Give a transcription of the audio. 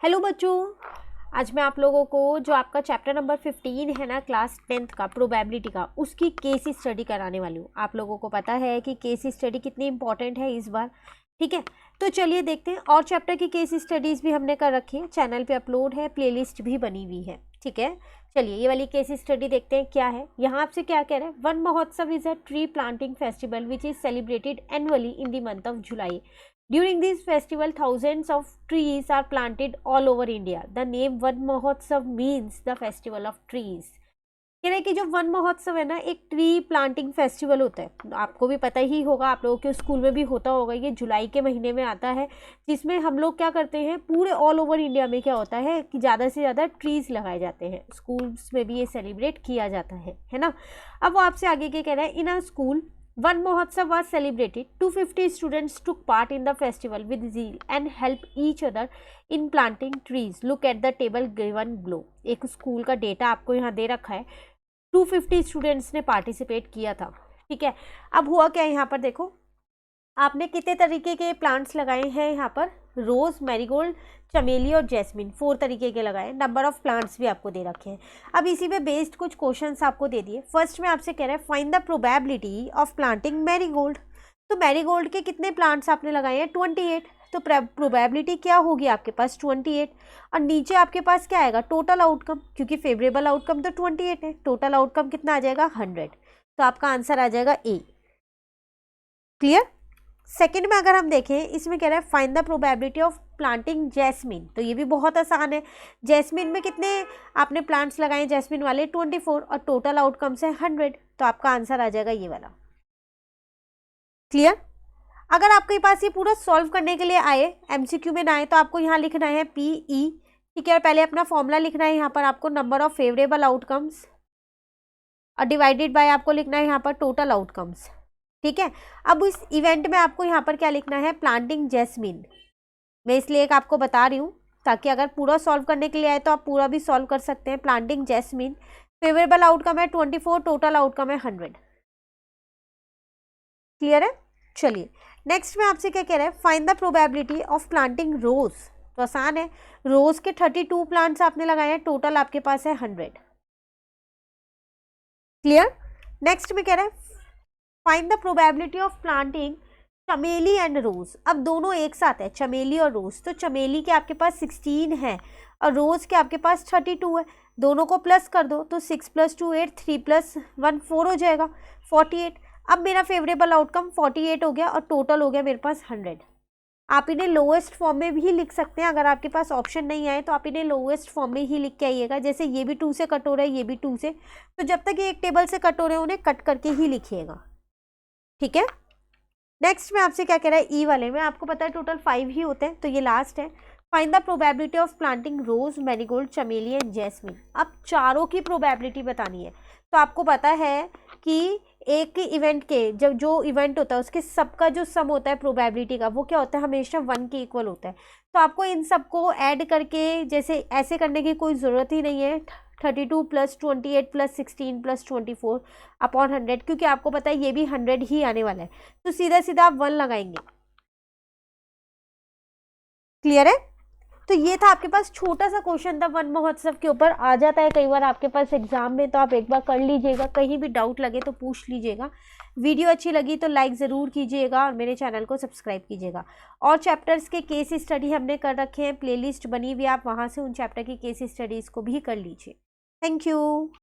Hello बच्चों, आज मैं आप लोगों को जो आपका चैप्टर नंबर 15 है ना क्लास 10th का प्रोबेबिलिटी का, उसकी केस स्टडी कराने वाली हूँ। आप लोगों को पता है कि केस स्टडी कितनी इंपॉर्टेंट है इस बार, ठीक है। तो चलिए देखते हैं। और चैप्टर की केस स्टडीज़ भी हमने कर रखी है, चैनल पे अपलोड है, प्लेलिस्ट भी बनी हुई है, ठीक है। चलिए ये वाली केस स्टडी देखते हैं क्या है। यहाँ आपसे क्या कह रहे हैं, वन महोत्सव is a tree planting festival which is celebrated annually in the month of July. During this festival, thousands of trees are planted all over India. The name Van Mahotsav means the festival of trees. कह रहे हैं कि जो one महोत्सव है ना, एक tree planting festival होता है। आपको भी पता ही होगा, आप लोगों के स्कूल में भी होता होगा। ये जुलाई के महीने में आता है, जिसमें हम लोग क्या करते हैं, पूरे ऑल ओवर इंडिया में क्या होता है कि ज़्यादा से ज़्यादा ट्रीज़ लगाए जाते हैं। स्कूल्स में भी ये सेलिब्रेट किया जाता है ना। अब वो आपसे आगे क्या कह रहा है, in a school One Mahotsav was celebrated. 250 students took part in the festival with zeal and helped each other in planting trees. Look at the table given below. एक स्कूल का डेटा आपको यहाँ दे रखा है। 250 स्टूडेंट्स ने participate किया था, ठीक है। अब हुआ क्या है यहाँ पर, देखो आपने कितने तरीके के प्लांट्स लगाए हैं यहाँ पर, रोज, मैरीगोल्ड, चमेली और जैस्मिन, 4 तरीके के लगाए। नंबर ऑफ प्लांट्स भी आपको दे रखे हैं। अब इसी पे बेस्ड कुछ क्वेश्चंस आपको दे दिए। फर्स्ट में आपसे कह रहा है find the probability of planting marigold. तो मैरीगोल्ड के कितने प्लांट्स आपने लगाए हैं, 28। तो प्रोबेबिलिटी क्या होगी आपके पास, 28। और नीचे आपके पास क्या आएगा, टोटल आउटकम, क्योंकि फेवरेबल आउटकम तो 28 है, टोटल आउटकम कितना आ जाएगा, 100। तो आपका आंसर आ जाएगा ए। क्लियर। सेकंड में अगर हम देखें, इसमें कह रहा है find the probability of planting jasmine. तो ये भी बहुत आसान है। जैस्मिन में कितने आपने प्लांट्स लगाए जैस्मिन वाले, 24, और टोटल आउटकम्स है 100। तो आपका आंसर आ जाएगा ये वाला। क्लियर। अगर आपके पास ये पूरा सॉल्व करने के लिए आए, एमसीक्यू में ना आए, तो आपको यहाँ लिखना है PE, ठीक है। और पहले अपना फॉर्मूला लिखना है यहाँ पर आपको, नंबर ऑफ फेवरेबल आउटकम्स, और डिवाइडेड बाय आपको लिखना है यहाँ पर टोटल आउटकम्स, ठीक है। अब इस इवेंट में आपको यहाँ पर क्या लिखना है, प्लांटिंग जैस्मिन। मैं इसलिए एक आपको बता रही हूँ ताकि अगर पूरा सॉल्व करने के लिए आए तो आप पूरा भी सॉल्व कर सकते हैं। प्लांटिंग जैस्मिन, फेवरेबल आउटकम है 24, टोटल आउटकम है 100। क्लियर है। चलिए नेक्स्ट में आपसे क्या कह रहा है, find the probability of planting rose. तो आसान है, रोज के 32 प्लांट्स आपने लगाए हैं, टोटल आपके पास है 100। क्लियर। नेक्स्ट में कह रहा है find the probability of planting चमेली एंड रोज। अब दोनों एक साथ है, चमेली और रोज। तो चमेली के आपके पास 16 है और रोज के आपके पास 32 है। दोनों को प्लस कर दो तो 6 + 2 8, 3 + 1 4 हो जाएगा, 48। अब मेरा फेवरेबल आउटकम 48 हो गया और टोटल हो गया मेरे पास 100। आप इन्हें लोएस्ट फॉर्म में भी लिख सकते हैं। अगर आपके पास ऑप्शन नहीं आए तो आप इन्हें लोएस्ट फॉर्म में ही लिख के आइएगा। जैसे ये भी 2 से कट हो रहा है, ये भी 2 से, तो जब तक ये एक टेबल से कट हो रहे हैं उन्हें कट करके ही लिखिएगा, ठीक है। नेक्स्ट में आपसे क्या कह रहा है, ई वाले में आपको पता है टोटल 5 ही होते हैं, तो ये लास्ट है। Find the probability of planting rose, marigold, चमेली एंड जैस्मिन। अब चारों की प्रोबेबिलिटी बतानी है। तो आपको पता है कि एक इवेंट के जब जो इवेंट होता है उसके सबका जो सम होता है प्रोबेबिलिटी का, वो क्या होता है, हमेशा 1 के इक्वल होता है। तो आपको इन सबको ऐड करके, जैसे ऐसे करने की कोई ज़रूरत ही नहीं है, 32 + 28 + 16 + 24 अपॉन 100, क्योंकि आपको पता है ये भी 100 ही आने वाला है। तो सीधा सीधा आप 1 लगाएंगे। क्लियर है। तो ये था आपके पास छोटा सा क्वेश्चन था वन महोत्सव के ऊपर। आ जाता है कई बार आपके पास एग्जाम में, तो आप एक बार कर लीजिएगा। कहीं भी डाउट लगे तो पूछ लीजिएगा। वीडियो अच्छी लगी तो लाइक ज़रूर कीजिएगा और मेरे चैनल को सब्सक्राइब कीजिएगा। और चैप्टर्स के केस स्टडी हमने कर रखे हैं, प्लेलिस्ट बनी हुई, आप वहाँ से उन चैप्टर की केस स्टडीज़ को भी कर लीजिए। Thank you.